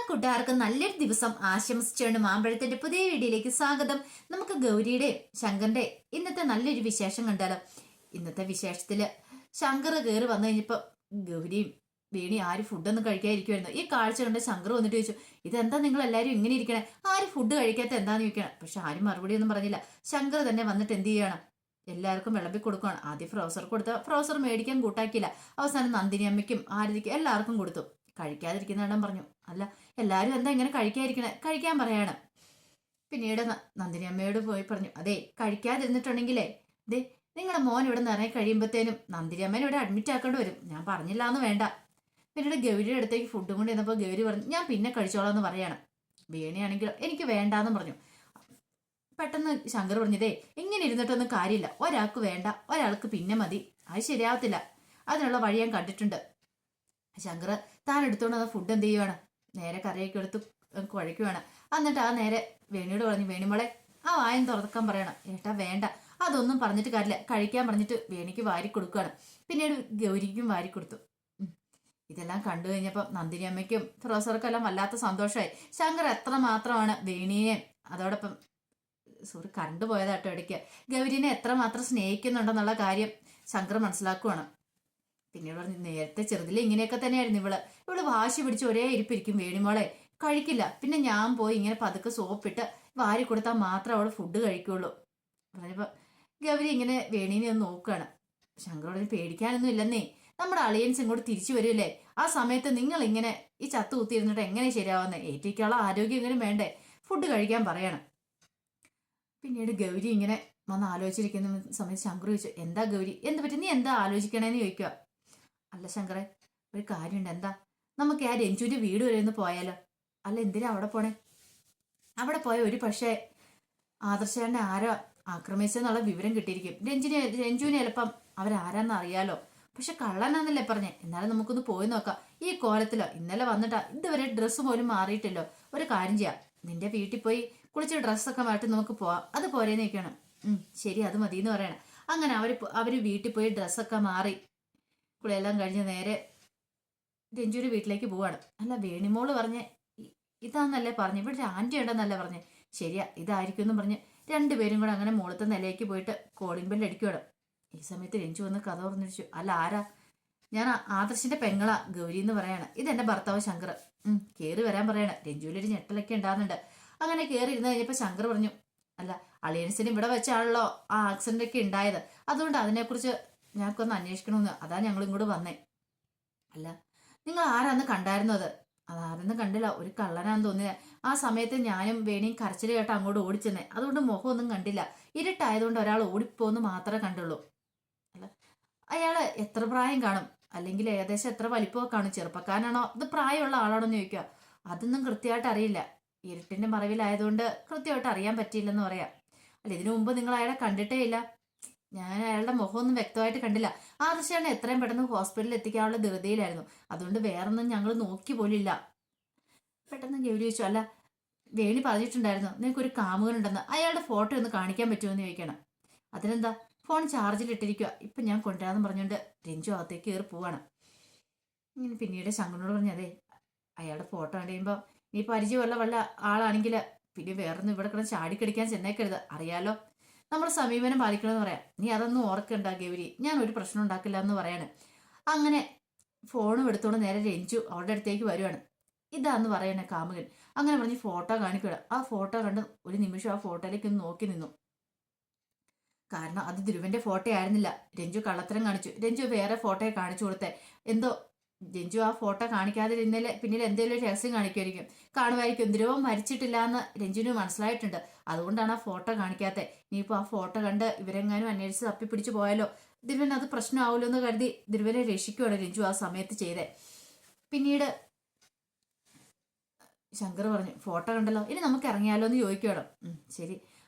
കൂട്ടുകാർക്കും നല്ലൊരു ദിവസം ആശംസിച്ചുകൊണ്ട് മാമ്പഴത്തിന്റെ പുതിയ വീഡിയോയിലേക്ക് സ്വാഗതം. നമുക്ക് ഗൗരിയുടെയും ശങ്കറിന്റെ ഇന്നത്തെ നല്ലൊരു വിശേഷം കണ്ടാലോ. ഇന്നത്തെ വിശേഷത്തില് ശങ്കർ കയറി വന്നു കഴിഞ്ഞപ്പോ ഗൗരിയും വേണി ആരും ഫുഡൊന്നും കഴിക്കാതിരിക്കുമായിരുന്നു. ഈ കാഴ്ച കണ്ട് ശങ്കർ വന്നിട്ട് ചോദിച്ചു, ഇതെന്താ നിങ്ങൾ എല്ലാവരും ഇങ്ങനെ ഇരിക്കണേ, ആരും ഫുഡ് കഴിക്കാത്ത എന്താന്ന് ചോദിക്കണം. പക്ഷെ ആരും മറുപടി ഒന്നും പറഞ്ഞില്ല. ശങ്കർ തന്നെ വന്നിട്ട് എന്ത് ചെയ്യണം, എല്ലാവർക്കും വിളമ്പി കൊടുക്കുകയാണ്. ആദ്യം ഫ്രോസർ കൊടുത്ത ഫ്രോസർ മേടിക്കാൻ കൂട്ടാക്കിയില്ല. അവസാനം നന്ദിനി അമ്മയ്ക്കും ആരതിക്കും എല്ലാവർക്കും കൊടുത്തു. കഴിക്കാതിരിക്കുന്നിടം പറഞ്ഞു, അല്ല എല്ലാരും എന്താ ഇങ്ങനെ കഴിക്കാതിരിക്കണേ, കഴിക്കാൻ പറയാണ്. പിന്നീട് നന്ദിനി അമ്മയോട് പോയി പറഞ്ഞു, അതെ കഴിക്കാതിരുന്നിട്ടുണ്ടെങ്കിലേ ദേ നിങ്ങളുടെ മോൻ ഇവിടെ നിറയെ കഴിയുമ്പോഴത്തേനും നന്ദിനി അമ്മേനെ ഇവിടെ അഡ്മിറ്റ് ആക്കേണ്ടി വരും, ഞാൻ പറഞ്ഞില്ല എന്ന് വേണ്ട. പിന്നീട് ഗൗരിയുടെ അടുത്തേക്ക് ഫുഡും കൊണ്ട് ചെന്നപ്പോൾ ഗൗരി പറഞ്ഞു, ഞാൻ പിന്നെ കഴിച്ചോളാം എന്ന് പറയാണ്. വേണിയാണെങ്കിൽ എനിക്ക് വേണ്ടാന്ന് പറഞ്ഞു. പെട്ടെന്ന് ശങ്കർ പറഞ്ഞതേ ഇങ്ങനെ ഇരുന്നിട്ടൊന്നും കാര്യമില്ല, ഒരാൾക്ക് വേണ്ട ഒരാൾക്ക് പിന്നെ മതി, അത് ശരിയാവത്തില്ല, അതിനുള്ള വഴി ഞാൻ കണ്ടിട്ടുണ്ട്. ശങ്കർ താൻ എടുത്തോണ്ട് വന്ന ഫുഡ് എന്ത് ചെയ്യുവാണ്, നേരെ കറിയൊക്കെ എടുത്ത് കുഴയ്ക്കുവാണ്. എന്നിട്ട് ആ നേരെ വേണിയോട് പറഞ്ഞു, വേണിമോളെ ആ വായം തുറക്കാൻ പറയണം. ഏട്ടാ വേണ്ട, അതൊന്നും പറഞ്ഞിട്ട് കാര്യമില്ല, കഴിക്കാൻ പറഞ്ഞിട്ട് വേണിക്ക് വാരി കൊടുക്കുകയാണ്. പിന്നീട് ഗൗരിക്കും വാരി കൊടുത്തു. ഇതെല്ലാം കണ്ടു കഴിഞ്ഞപ്പോൾ നന്ദിനി അമ്മയ്ക്കും ഫിറോസർക്കും എല്ലാം വല്ലാത്ത സന്തോഷമായി. ശങ്കർ എത്ര മാത്രമാണ് വേണിയെ, അതോടൊപ്പം കറണ്ട് പോയതാട്ടോ ഇടയ്ക്ക്, ഗൗരിനെ എത്രമാത്രം സ്നേഹിക്കുന്നുണ്ടെന്നുള്ള കാര്യം ശങ്കർ മനസ്സിലാക്കുവാണ്. പിന്നീട് പറഞ്ഞു, നേരത്തെ ചെറുതിലെ ഇങ്ങനെയൊക്കെ തന്നെയായിരുന്നു ഇവള് വാശി പിടിച്ച് ഒരേ ഇരിപ്പിരിക്കും, വേണിമോളെ കഴിക്കില്ല, പിന്നെ ഞാൻ പോയി ഇങ്ങനെ പതുക്കെ സോപ്പിട്ട് വാരി കൊടുത്താൽ മാത്രം അവൾ ഫുഡ് കഴിക്കുള്ളൂ. പറഞ്ഞപ്പോ ഗൗരി ഇങ്ങനെ വേണീനെ ഒന്ന് നോക്കുകയാണ്. ശങ്കരോട് പേടിക്കാനൊന്നും ഇല്ലെന്നേ, നമ്മുടെ അളിയൻസ് ഇങ്ങോട്ട് തിരിച്ചു വരുമല്ലേ, ആ സമയത്ത് നിങ്ങൾ ഇങ്ങനെ ഈ ചത്തു കുത്തിയിരുന്നിട്ട് എങ്ങനെ ശരിയാവുന്നേ, ഏറ്റേക്കുള്ള ആരോഗ്യം ഇങ്ങനെ വേണ്ടേ, ഫുഡ് കഴിക്കാൻ പറയണം. പിന്നീട് ഗൗരി ഇങ്ങനെ വന്ന് ആലോചിച്ചിരിക്കുന്ന സമയത്ത് ശങ്കർ ചോദിച്ചു, എന്താ ഗൗരി എന്ത് പറ്റി, നീ എന്താ ആലോചിക്കണേന്ന് ചോദിക്കുക. അല്ല ശങ്കറെ, ഒരു കാര്യമുണ്ട്, എന്താ നമുക്ക് ആ രഞ്ജുവിന്റെ വീട് വരെ ഒന്ന് പോയാലോ. അല്ല എന്തിനാ അവിടെ പോണേ, അവിടെ പോയ ഒരു പക്ഷേ ആദർശനെ ആരോ ആക്രമിച്ചെന്നുള്ള വിവരം കിട്ടിയിരിക്കും. രഞ്ജുവിനെ ചിലപ്പം അവരാരാന്ന് അറിയാലോ, പക്ഷെ കള്ളനാന്നല്ലേ പറഞ്ഞേ, എന്നാലും നമുക്കൊന്ന് പോയി നോക്കാം. ഈ കോലത്തിലോ ഇന്നലെ വന്നിട്ടാ, ഇതുവരെ ഡ്രസ്സ് പോലും മാറിയിട്ടില്ലോ. ഒരു കാര്യം ചെയ്യാം, നിന്റെ വീട്ടിൽ പോയി കുളിച്ച് ഡ്രസ്സൊക്കെ മാറ്റി നമുക്ക് പോവാം, അത് പോരേന്ന് നിൽക്കണം. ശരി അത് മതി എന്ന് പറയണം. അങ്ങനെ അവര് വീട്ടിൽ പോയി ഡ്രസ്സൊക്കെ മാറി കുളിയെല്ലാം കഴിഞ്ഞ് നേരെ രഞ്ജുവിന്റെ വീട്ടിലേക്ക് പോവാണ്. അല്ല വേണിമോള് പറഞ്ഞേ ഇതാന്നല്ലേ പറഞ്ഞു, ഇവിടെ ഒരു ആന്റി ഉണ്ടെന്നല്ലേ പറഞ്ഞേ, ശരിയാ ഇതായിരിക്കും എന്ന് പറഞ്ഞ് രണ്ടുപേരും കൂടെ അങ്ങനെ മുകളത്തെ നിലയ്ക്ക് പോയിട്ട് കോളിംഗ് ബെല്ല് അടിക്കുവാണ്. ഈ സമയത്ത് രഞ്ജു വന്ന് കഥ പറഞ്ഞിരിച്ചു, അല്ല ആരാ, ഞാൻ ആദർശിന്റെ പെങ്ങളാ ഗൗരി എന്ന് പറയാണ്, ഇതെന്റെ ഭർത്താവ് ശങ്കർ, കേറി വരാൻ പറയാണ്. രഞ്ജുവിലൊരു ഞെട്ടലൊക്കെ ഉണ്ടാകുന്നുണ്ട്. അങ്ങനെ കയറി ഇരുന്ന് കഴിഞ്ഞപ്പോ ശങ്കർ പറഞ്ഞു, അല്ല അളിയൻസിന് ഇവിടെ വെച്ചാണല്ലോ ആ ആക്സിഡന്റ് ഒക്കെ ഉണ്ടായത്, അതുകൊണ്ട് അതിനെക്കുറിച്ച് ഞങ്ങൾക്കൊന്ന് അന്വേഷിക്കണമെന്ന്, അതാ ഞങ്ങൾ ഇങ്ങോട്ട് വന്നേ. അല്ല നിങ്ങൾ ആരാന്ന് കണ്ടായിരുന്നത്? അതാരെന്ന് കണ്ടില്ല, ഒരു കള്ളനാന്ന് തോന്നിയ. ആ സമയത്ത് ഞാനും വേണിയും കരച്ചിൽ കേട്ട് അങ്ങോട്ട് ഓടിച്ചെന്നേ, അതുകൊണ്ട് മുഖമൊന്നും കണ്ടില്ല, ഇരുട്ടായതുകൊണ്ട് ഒരാൾ ഓടിപ്പോന്ന് മാത്രമേ കണ്ടുള്ളൂ. അല്ല അയാള് എത്ര പ്രായം കാണും, അല്ലെങ്കിൽ ഏകദേശം എത്ര വലിപ്പമൊക്കെ കാണും, ചെറുപ്പക്കാരനാണോ അത് പ്രായമുള്ള ആളാണോ എന്ന് ചോദിക്കുക. അതൊന്നും കൃത്യമായിട്ട് അറിയില്ല, ഇരുട്ടിന്റെ മറവിലായതുകൊണ്ട് കൃത്യമായിട്ട് അറിയാൻ പറ്റിയില്ലെന്ന് പറയാം. അല്ല ഇതിനു മുമ്പ് നിങ്ങൾ അയാളെ കണ്ടിട്ടേ ഇല്ല? ഞാൻ അയാളുടെ മുഖമൊന്നും വ്യക്തമായിട്ട് കണ്ടില്ല. ആദർശാണ് എത്രയും പെട്ടെന്ന് ഹോസ്പിറ്റലിൽ എത്തിക്കാനുള്ള ധൃതിയിലായിരുന്നു, അതുകൊണ്ട് വേറൊന്നും ഞങ്ങൾ നോക്കി പോലില്ല. പെട്ടെന്ന് ഗൗരി ചോദിച്ചു, അല്ല വേണി പറഞ്ഞിട്ടുണ്ടായിരുന്നു നിനക്കൊരു കാമുകനുണ്ടെന്ന്, അയാളുടെ ഫോട്ടോ ഒന്ന് കാണിക്കാൻ പറ്റുമോ എന്ന് ചോദിക്കണം. അതിനെന്താ, ഫോൺ ചാർജിൽ ഇട്ടിരിക്കുക, ഇപ്പൊ ഞാൻ കൊണ്ടുവരാന്ന് പറഞ്ഞുകൊണ്ട് രഞ്ജു അകത്തേക്ക് കയറി പോവാണ്. ഇങ്ങനെ പിന്നീട് ശങ്കരനോട് പറഞ്ഞു, അതെ അയാളുടെ ഫോട്ടോ കണ്ടുകഴിയുമ്പോൾ നീ പരിചയമുള്ള വല്ല ആളാണെങ്കിൽ പിന്നെ വേറൊന്നും ഇവിടെ കിടന്ന് ചാടിക്കടിക്കാൻ ചെന്നേക്കരുത്, അറിയാലോ നമ്മൾ സമീപനം പാലിക്കണമെന്ന് പറയാം. നീ അതൊന്നും ഓർക്കണ്ട ഗൗരി, ഞാൻ ഒരു പ്രശ്നം ഉണ്ടാക്കില്ല എന്ന് പറയാണ്. അങ്ങനെ ഫോണും എടുത്തോണ്ട് നേരെ രഞ്ജു അവളുടെ അടുത്തേക്ക് വരുവാണ്. ഇതാന്ന് പറയണേ കാമുകൻ. അങ്ങനെ പറഞ്ഞ് ഫോട്ടോ കാണിക്കുക. ആ ഫോട്ടോ കണ്ട് ഒരു നിമിഷം ആ ഫോട്ടോയിലേക്ക് ഒന്ന് നോക്കി നിന്നു. കാരണം അത് ധ്രുവന്റെ ഫോട്ടോ ആയിരുന്നില്ല, രഞ്ജു കള്ളത്തരം കാണിച്ചു. രഞ്ജു വേറെ ഫോട്ടോയെ കാണിച്ചു കൊടുത്തേ, എന്തോ രഞ്ജു ആ ഫോട്ടോ കാണിക്കാതെ ഇന്നലെ പിന്നിൽ എന്തെങ്കിലും ഒരു രഹസ്യം കാണിക്കുമായിരിക്കും, കാണുമായിരിക്കും. ധ്രുവം മരിച്ചിട്ടില്ല എന്ന് രഞ്ജുവിന് മനസ്സിലായിട്ടുണ്ട്, അതുകൊണ്ടാണ് ആ ഫോട്ടോ കാണിക്കാത്തത്. ഇനിയിപ്പോൾ ആ ഫോട്ടോ കണ്ട് ഇവരെങ്ങാനും അന്വേഷിച്ച് തപ്പിപ്പിടിച്ച് പോയാലോ, ധ്രുവൻ അത് പ്രശ്നമാവുമല്ലോ എന്ന് കരുതി ധ്രുവനെ രക്ഷിക്കുകയാണ് രഞ്ജു ആ സമയത്ത് ചെയ്തേ. പിന്നീട് ശങ്കർ പറഞ്ഞു, ഫോട്ടോ കണ്ടല്ലോ, ഇനി നമുക്ക് ഇറങ്ങിയാലോ എന്ന് ചോദിക്കുകയാണ്. ശരി,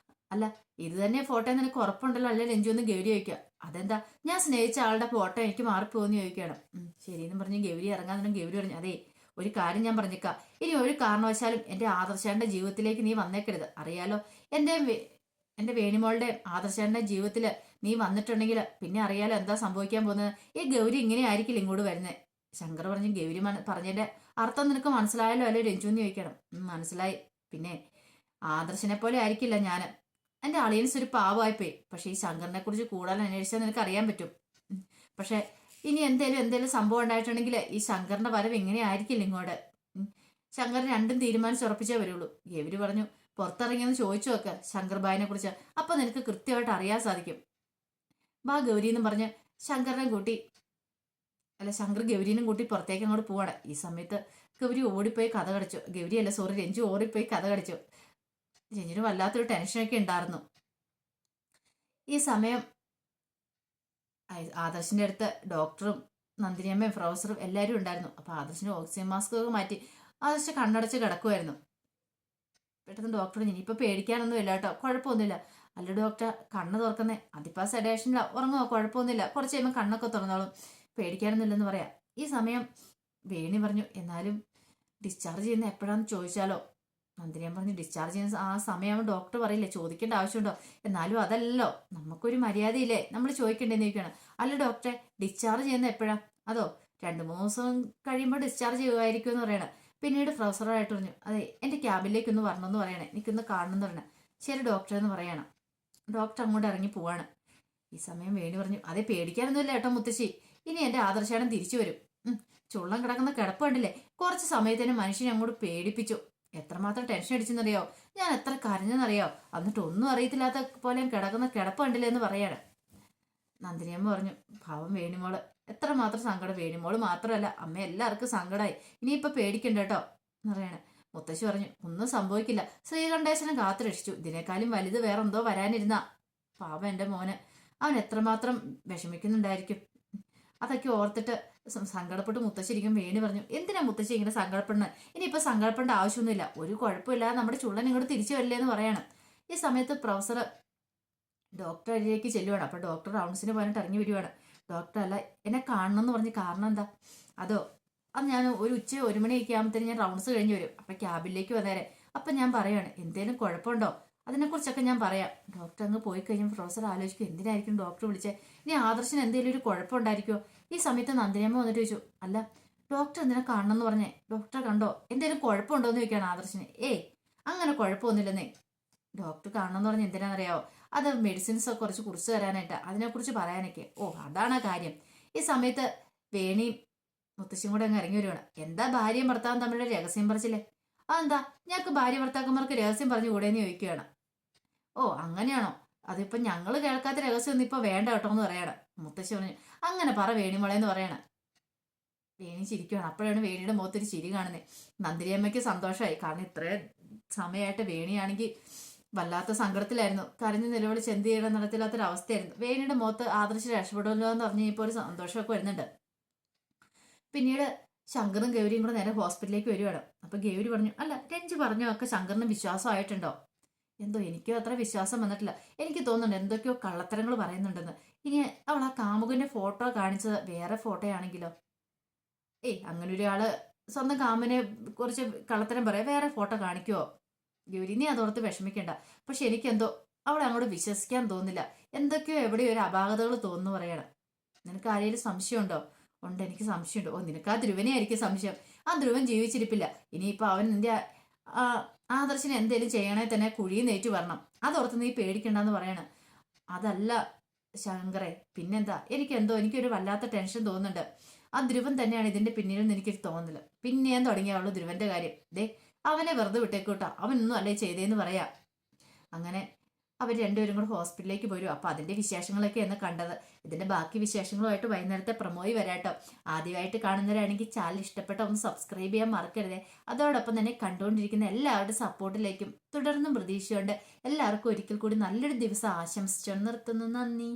അല്ല ഇത് തന്നെ ഫോട്ടോ നിനക്ക് ഉറപ്പുണ്ടല്ലോ അല്ലേ രഞ്ജു എന്ന് ഗൗരി ചോദിക്കുക. അതെന്താ, ഞാൻ സ്നേഹിച്ച ആളുടെ ഫോട്ടോ എനിക്ക് മാറിപ്പോന്ന് ചോദിക്കുകയാണ്. ശരിയെന്ന് പറഞ്ഞ് ഗൗരി ഇറങ്ങാൻ ഗൗരി പറഞ്ഞു, അതെ ഒരു കാര്യം ഞാൻ പറഞ്ഞേക്കാം, ഇനി ഒരു കാരണവശാലും എന്റെ ആദർശാന്റെ ജീവിതത്തിലേക്ക് നീ വന്നേക്കരുത്, അറിയാലോ എന്റെ വേണിമോളുടെ ആദർശാന്റെ ജീവിതത്തിൽ നീ വന്നിട്ടുണ്ടെങ്കിൽ പിന്നെ അറിയാലോ എന്താ സംഭവിക്കാൻ പോകുന്നത്, ഈ ഗൗരി ഇങ്ങനെ ആയിരിക്കില്ല ഇങ്ങോട്ട് വരുന്നത്. ശങ്കർ പറഞ്ഞു, ഗൗരി പറഞ്ഞതിന്റെ അർത്ഥം നിനക്ക് മനസ്സിലായല്ലോ അല്ലേ രഞ്ജു എന്ന് ചോദിക്കണം. മനസ്സിലായി. പിന്നെ ആദർശനെ പോലെ ആയിരിക്കില്ല ഞാൻ. എൻ്റെ അളിയൻസ് ഒരു പാവമായിപ്പോയി. പക്ഷെ ഈ ശങ്കറിനെ കുറിച്ച് കൂടുതൽ അന്വേഷിച്ചാൽ നിനക്ക് അറിയാൻ പറ്റും. പക്ഷെ ഇനി എന്തേലും സംഭവം ഉണ്ടായിട്ടുണ്ടെങ്കിൽ ഈ ശങ്കറിന്റെ വരവ് ഇങ്ങനെ ആയിരിക്കില്ല ഇങ്ങോട്ട്. ശങ്കർ രണ്ടും തീരുമാനിച്ചുറപ്പിച്ചേ വരുള്ളൂ. ഗൗരി പറഞ്ഞു, പുറത്തിറങ്ങിയെന്ന് ചോദിച്ചു നോക്ക് ശങ്കർ ഭായിനെ കുറിച്ച്, അപ്പൊ നിനക്ക് കൃത്യമായിട്ട് അറിയാൻ സാധിക്കും. ബാ ഗൗരി എന്നും പറഞ്ഞ് ശങ്കർ ഗൗരീനും കൂട്ടി പുറത്തേക്ക് അങ്ങോട്ട് പോവാണ്. ഈ സമയത്ത് ഗൗരി ഓടിപ്പോയി കഥ കടിച്ചു. രഞ്ജു ഓടിപ്പോയി കഥ കടിച്ചു. രഞ്ജുന് വല്ലാത്തൊരു ടെൻഷനൊക്കെ ഉണ്ടായിരുന്നു. ഈ സമയം ആദർശിന്റെ അടുത്ത് ഡോക്ടറും നന്ദിനിയമ്മയും പ്രൊഫസറും എല്ലാവരും ഉണ്ടായിരുന്നു. അപ്പൊ ആദർശിന് ഓക്സിജൻ മാസ്ക് ഒക്കെ മാറ്റി ആദർശ് കണ്ണടച്ച് കിടക്കുമായിരുന്നു. പെട്ടെന്ന് ഡോക്ടർ, ഇനിയിപ്പോൾ പേടിക്കാനൊന്നും ഇല്ല കേട്ടോ, കുഴപ്പമൊന്നുമില്ല. അല്ല ഡോക്ടർ, കണ്ണ് തുറക്കുന്നേ, അതിപ്പോൾ സെഡേഷനില്ല, ഉറങ്ങുമോ, കുഴപ്പമൊന്നുമില്ല, കുറച്ച് കഴിയുമ്പോൾ കണ്ണൊക്കെ തുറന്നോളും, പേടിക്കാനൊന്നുമില്ലെന്ന് പറയാം. ഈ സമയം വേണി പറഞ്ഞു, എന്നാലും ഡിസ്ചാർജ് ചെയ്യുന്ന എപ്പോഴാണെന്ന് ചോദിച്ചാലോ? നന്ദിനിയൻ പറഞ്ഞു, ഡിസ്ചാർജ് ചെയ്യുന്ന ആ സമയം ഡോക്ടർ പറയില്ലേ, ചോദിക്കേണ്ട ആവശ്യമുണ്ടോ? എന്നാലും അതല്ലല്ലോ, നമുക്കൊരു മര്യാദയില്ലേ, നമ്മൾ ചോദിക്കേണ്ടതെന്ന് ചോദിക്കണം. അല്ല ഡോക്ടറെ, ഡിസ്ചാർജ് ചെയ്യുന്ന എപ്പോഴാ? അതോ 2-3 ദിവസം കഴിയുമ്പോൾ ഡിസ്ചാർജ് ചെയ്യുമായിരിക്കും എന്ന് പറയണം. പിന്നീട് പ്രൊഫസറായിട്ട് പറഞ്ഞു, അതെ എൻ്റെ ക്യാബിലേക്ക് ഒന്ന് വരണമെന്ന് പറയണേ, എനിക്കൊന്ന് കാണണമെന്ന് പറയണേ. ശരി ഡോക്ടർ എന്ന് പറയണം. ഡോക്ടർ അങ്ങോട്ട് ഇറങ്ങി പോവാണ്. ഈ സമയം വേണി പറഞ്ഞു, അതെ പേടിക്കാനൊന്നുമില്ല ഏട്ടോ മുത്തശ്ശി, ഇനി എൻ്റെ ആദർശാനം തിരിച്ചു വരും. ചുള്ളം കിടക്കുന്ന കിടപ്പ് കണ്ടില്ലേ, കുറച്ച് സമയത്തിന് മനുഷ്യനെ അങ്ങോട്ട് പേടിപ്പിച്ചു. എത്രമാത്രം ടെൻഷൻ അടിച്ചെന്നറിയോ, ഞാൻ എത്ര കരഞ്ഞെന്നറിയോ, എന്നിട്ട് ഒന്നും അറിയത്തില്ലാത്ത പോലെ കിടക്കുന്ന കിടപ്പ് കണ്ടില്ലേ എന്ന് പറയാണ്. നന്ദിനിയമ്മ പറഞ്ഞു, പാവം വേണിമോള്, എത്രമാത്രം സങ്കടം. വേണിമോള് മാത്രമല്ല, അമ്മ എല്ലാവർക്കും സങ്കടമായി. ഇനിയിപ്പോൾ പേടിക്കണ്ട കേട്ടോ എന്ന് പറയണേ. മുത്തശ്ശി പറഞ്ഞു, ഒന്നും സംഭവിക്കില്ല, ശ്രീകണ്ഠേശനം കാത്തുരക്ഷിച്ചു, ഇതിനേക്കാളും വലുത് വേറെന്തോ വരാനിരുന്ന. പാവം എൻ്റെ മോന്, അവൻ എത്രമാത്രം വിഷമിക്കുന്നുണ്ടായിരിക്കും. അതൊക്കെ ഓർത്തിട്ട് സങ്കടപ്പെട്ട് മുത്തശ്ശിരിക്കും. വേണി പറഞ്ഞു, എന്തിനാ മുത്തശ്ശി ഇങ്ങനെ സങ്കടപ്പെടുന്നത്? ഇനിയിപ്പോൾ സങ്കടപ്പെടേണ്ട ആവശ്യമൊന്നുമില്ല, ഒരു കുഴപ്പമില്ലാതെ നമ്മുടെ ചുള്ളൻ ഇങ്ങോട്ട് തിരിച്ചു വരില്ലേ എന്ന് പറയണം. ഈ സമയത്ത് പ്രൊഫസർ ഡോക്ടർ അരിയിലേക്ക് ചെല്ലുവാണ്. അപ്പോൾ ഡോക്ടർ റൗണ്ട്സിന് പോയിട്ട് ഇറങ്ങി വരുവാണ്. ഡോക്ടർ, അല്ല എന്നെ കാണണം എന്ന് പറഞ്ഞ് കാരണം എന്താ? അതോ, അത് ഞാൻ ഒരു 1 മണിയൊക്കെ ആകുമ്പോഴത്തേന് ഞാൻ റൗണ്ട്സ് കഴിഞ്ഞ് വരും, അപ്പം ക്യാബിലേക്ക് വന്നേരെ. അപ്പം ഞാൻ പറയാണ്, എന്തേലും കുഴപ്പമുണ്ടോ, അതിനെക്കുറിച്ചൊക്കെ ഞാൻ പറയാം. ഡോക്ടർ അങ്ങ് പോയി കഴിഞ്ഞാൽ പ്രൊഫസർ ആലോചിക്കും, എന്തിനായിരിക്കും ഡോക്ടർ വിളിച്ചേ, ഇനി ആദർശന് എന്തെങ്കിലും ഒരു കുഴപ്പമുണ്ടായിരിക്കുമോ? ഈ സമയത്ത് നന്ദിനിയമ്മ വന്നിട്ട് ചോദിച്ചു, അല്ല ഡോക്ടർ എന്തിനാ കാണണം എന്ന് പറഞ്ഞേ, ഡോക്ടറെ കണ്ടോ, എന്തെങ്കിലും കുഴപ്പമുണ്ടോ എന്ന് ചോദിക്കുകയാണ് ആദർശന്. അങ്ങനെ കുഴപ്പമൊന്നുമില്ലെന്നേ. ഡോക്ടർ കാണണം എന്ന് പറഞ്ഞ് എന്തിനാണെന്നറിയാവോ? അത് മെഡിസിൻസ് കുറച്ച് കുറിച്ച് തരാനായിട്ട്, അതിനെക്കുറിച്ച് പറയാനൊക്കെ. അതാണ് ആ കാര്യം. ഈ സമയത്ത് വേണിയും മുത്തശ്ശിയും കൂടെ അങ്ങ് ഇറങ്ങി വരുവാണ്. എന്താ ഭാര്യയും ഭർത്താവും തമ്മിലുള്ള രഹസ്യം പറച്ചില്ലേ? അതെന്താ, ഞങ്ങൾക്ക് ഭാര്യ ഭർത്താക്കന്മാർക്ക് രഹസ്യം പറഞ്ഞു കൂടെയെന്ന് ചോദിക്കുകയാണ്. അങ്ങനെയാണോ? അതിപ്പോൾ ഞങ്ങൾ കേൾക്കാത്ത രഹസ്യമൊന്നും ഇപ്പോൾ വേണ്ട കേട്ടോ എന്ന് പറയണം. മുത്തശ്ശി പറഞ്ഞു, അങ്ങനെ പറ വേണിമോളെന്ന് പറയണം. വേണി ചിരിക്കുകയാണ്. അപ്പോഴാണ് വേണിയുടെ മുഖത്തൊരു ചിരി കാണുന്നത്. നന്ദിനിയമ്മയ്ക്ക് സന്തോഷമായി. കാരണം ഇത്രയും സമയമായിട്ട് വേണിയാണെങ്കിൽ വല്ലാത്ത സങ്കടത്തിലായിരുന്നു. കരഞ്ഞു നിലവിളിച്ച് എന്ത് ചെയ്യണം നടത്തില്ലാത്തൊരവസ്ഥയായിരുന്നു. വേണിയുടെ മുഖത്ത് ആദർശ് രക്ഷപ്പെടുമല്ലോ എന്ന് പറഞ്ഞ് ഇപ്പോൾ ഒരു സന്തോഷമൊക്കെ വരുന്നുണ്ട്. പിന്നീട് ശങ്കറും ഗൗരിയും കൂടെ നേരെ ഹോസ്പിറ്റലിലേക്ക് വരുവാണ്. അപ്പൊ ഗൗരി പറഞ്ഞു, അല്ല രഞ്ജു പറഞ്ഞൊക്കെ ശങ്കറിന് വിശ്വാസമായിട്ടുണ്ടോ? എന്തോ എനിക്കോ അത്ര വിശ്വാസം വന്നിട്ടില്ല. എനിക്ക് തോന്നുന്നുണ്ട് എന്തൊക്കെയോ കള്ളത്തരങ്ങൾ പറയുന്നുണ്ടെന്ന്. ഇനി അവൾ ആ കാമുകന്റെ ഫോട്ടോ കാണിച്ചത് വേറെ ഫോട്ടോയാണെങ്കിലോ? അങ്ങനെ ഒരാള് സ്വന്തം കാമിനെ കുറിച്ച് കള്ളത്തരം പറയാം, വേറെ ഫോട്ടോ കാണിക്കുവോ? ഗൗരി, നീ അതോർത്ത് വിഷമിക്കണ്ട. പക്ഷെ എനിക്കെന്തോ അവളെ അങ്ങോട്ട് വിശ്വസിക്കാൻ തോന്നുന്നില്ല. എന്തൊക്കെയോ എവിടെയോ ഒരു അപാകതകൾ തോന്നുന്നു പറയണം. നിനക്ക് ആരെങ്കിലും സംശയമുണ്ടോ? ഉണ്ട്, എനിക്ക് സംശയമുണ്ട്. നിനക്ക് ആ ധ്രുവനെ ആയിരിക്കും സംശയം. ആ ധ്രുവൻ ജീവിച്ചിരിപ്പില്ല. ഇനിയിപ്പോൾ അവൻ നിന്റെ ആദർശിനെ എന്തേലും ചെയ്യണേ തന്നെ കുഴിയിൽ നേറ്റു വരണം. അതോർത്ത് നീ പേടിക്കണ്ടെന്ന് പറയണം. അതല്ല ശങ്കറെ, പിന്നെന്താ, എനിക്കൊരു വല്ലാത്ത ടെൻഷൻ തോന്നുന്നുണ്ട്. ആ ധ്രുവൻ തന്നെയാണ് ഇതിന്റെ പിന്നിലെന്ന് എനിക്കൊരു തോന്നുന്നില്ല. പിന്നെയും തുടങ്ങിയാവുള്ളൂ ധ്രുവന്റെ കാര്യം. അവനെ വെറുതെ വിട്ടേക്കൂട്ടോ, അവനൊന്നും അല്ലേ ചെയ്തേന്ന് പറയാം. അങ്ങനെ അവർ രണ്ടുപേരും കൂടെ ഹോസ്പിറ്റലിലേക്ക് പോരും. അപ്പോൾ അതിന്റെ വിശേഷങ്ങളൊക്കെയാണ് കണ്ടത്. ഇതിന്റെ ബാക്കി വിശേഷങ്ങളുമായിട്ട് വൈകുന്നേരത്തെ പ്രൊമോയി വരാട്ടോ. ആദ്യമായിട്ട് കാണുന്നവരാണെങ്കിൽ ചാനൽ ഇഷ്ടപ്പെട്ട ഒന്ന് സബ്സ്ക്രൈബ് ചെയ്യാൻ മറക്കരുതേ. അതോടൊപ്പം തന്നെ കണ്ടുകൊണ്ടിരിക്കുന്ന എല്ലാവരുടെ സപ്പോർട്ടിലേക്കും തുടർന്നും പ്രതീക്ഷയുണ്ട്. എല്ലാവർക്കും ഒരിക്കൽ കൂടി നല്ലൊരു ദിവസം ആശംസിച്ചു നിർത്തുന്നു. നന്ദി.